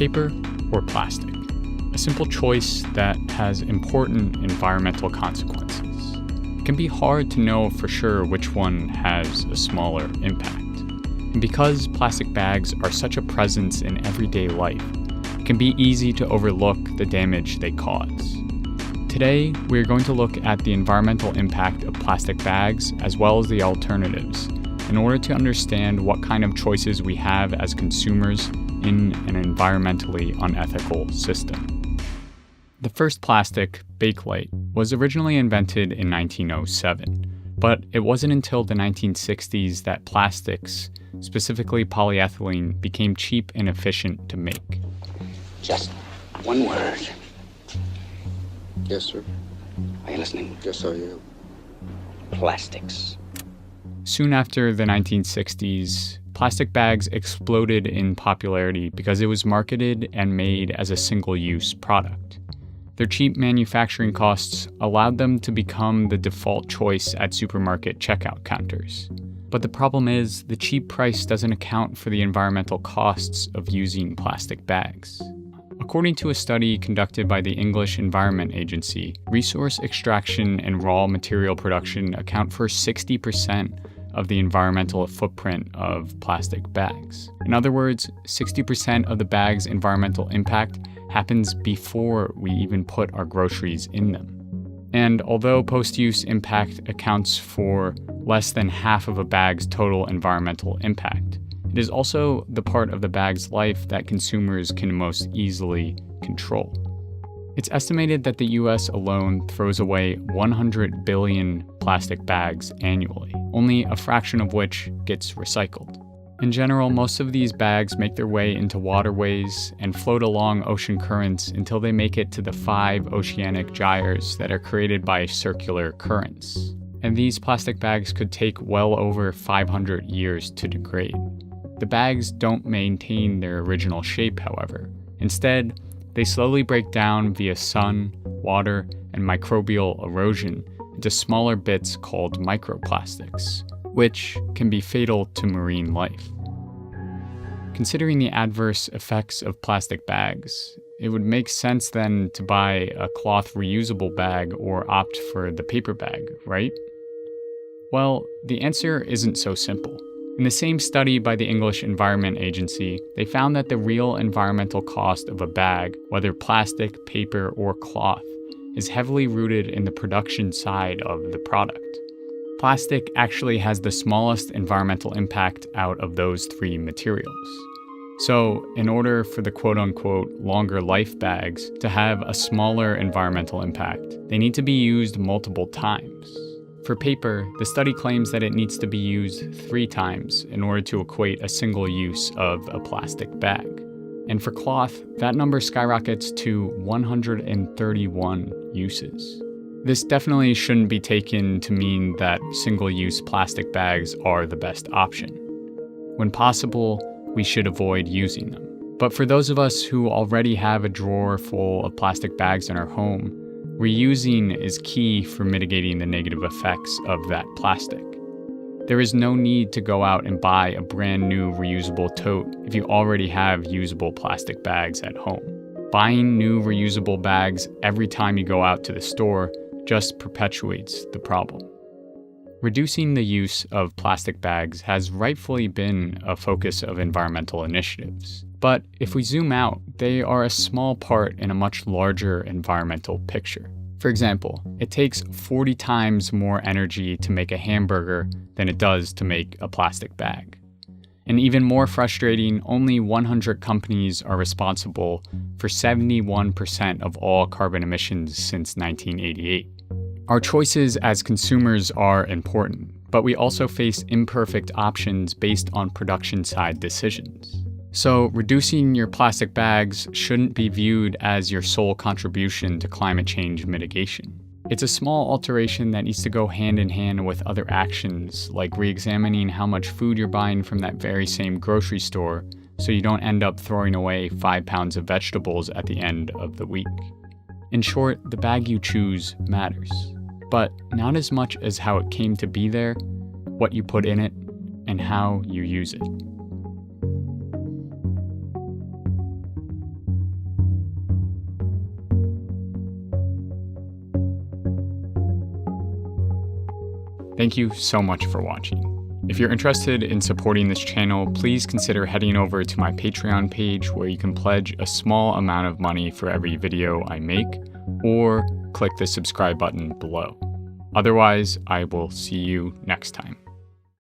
paper or plastic? A simple choice that has important environmental consequences. It can be hard to know for sure which one has a smaller impact. And because plastic bags are such a presence in everyday life, it can be easy to overlook the damage they cause. Today, we're going to look at the environmental impact of plastic bags as well as the alternatives in order to understand what kind of choices we have as consumers in an environmentally unethical system. The first plastic, Bakelite, was originally invented in 1907, but it wasn't until the 1960s that plastics, specifically polyethylene, became cheap and efficient to make. Just one word. Yes, sir. Are you listening? Yes, I am. Plastics. Soon after the 1960s, plastic bags exploded in popularity because it was marketed and made as a single-use product. Their cheap manufacturing costs allowed them to become the default choice at supermarket checkout counters. But the problem is, the cheap price doesn't account for the environmental costs of using plastic bags. According to a study conducted by the English Environment Agency, resource extraction and raw material production account for 60% of the environmental footprint of plastic bags. In other words, 60% of the bag's environmental impact happens before we even put our groceries in them. And although post-use impact accounts for less than half of a bag's total environmental impact, it is also the part of the bag's life that consumers can most easily control. It's estimated that the US alone throws away 100 billion plastic bags annually, only a fraction of which gets recycled. In general, most of these bags make their way into waterways and float along ocean currents until they make it to the 5 oceanic gyres that are created by circular currents. And these plastic bags could take well over 500 years to degrade. The bags don't maintain their original shape, however. Instead, they slowly break down via sun, water, and microbial erosion into smaller bits called microplastics, which can be fatal to marine life. Considering the adverse effects of plastic bags, it would make sense then to buy a cloth reusable bag or opt for the paper bag, right? Well, the answer isn't so simple. In the same study by the English Environment Agency, they found that the real environmental cost of a bag, whether plastic, paper, or cloth, is heavily rooted in the production side of the product. Plastic actually has the smallest environmental impact out of those 3 materials. So, in order for the quote-unquote longer life bags to have a smaller environmental impact, they need to be used multiple times. For paper, the study claims that it needs to be used 3 times in order to equate a single use of a plastic bag. And for cloth, that number skyrockets to 131 uses. This definitely shouldn't be taken to mean that single-use plastic bags are the best option. When possible, we should avoid using them. But for those of us who already have a drawer full of plastic bags in our home, reusing is key for mitigating the negative effects of that plastic. There is no need to go out and buy a brand new reusable tote if you already have usable plastic bags at home. Buying new reusable bags every time you go out to the store just perpetuates the problem. Reducing the use of plastic bags has rightfully been a focus of environmental initiatives. But if we zoom out, they are a small part in a much larger environmental picture. For example, it takes 40 times more energy to make a hamburger than it does to make a plastic bag. And even more frustrating, only 100 companies are responsible for 71% of all carbon emissions since 1988. Our choices as consumers are important, but we also face imperfect options based on production side decisions. So reducing your plastic bags shouldn't be viewed as your sole contribution to climate change mitigation. It's a small alteration that needs to go hand in hand with other actions, like re-examining how much food you're buying from that very same grocery store so you don't end up throwing away 5 pounds of vegetables at the end of the week. In short, the bag you choose matters, but not as much as how it came to be there, what you put in it, and how you use it. Thank you so much for watching. If you're interested in supporting this channel, please consider heading over to my Patreon page where you can pledge a small amount of money for every video I make, or click the subscribe button below. Otherwise, I will see you next time.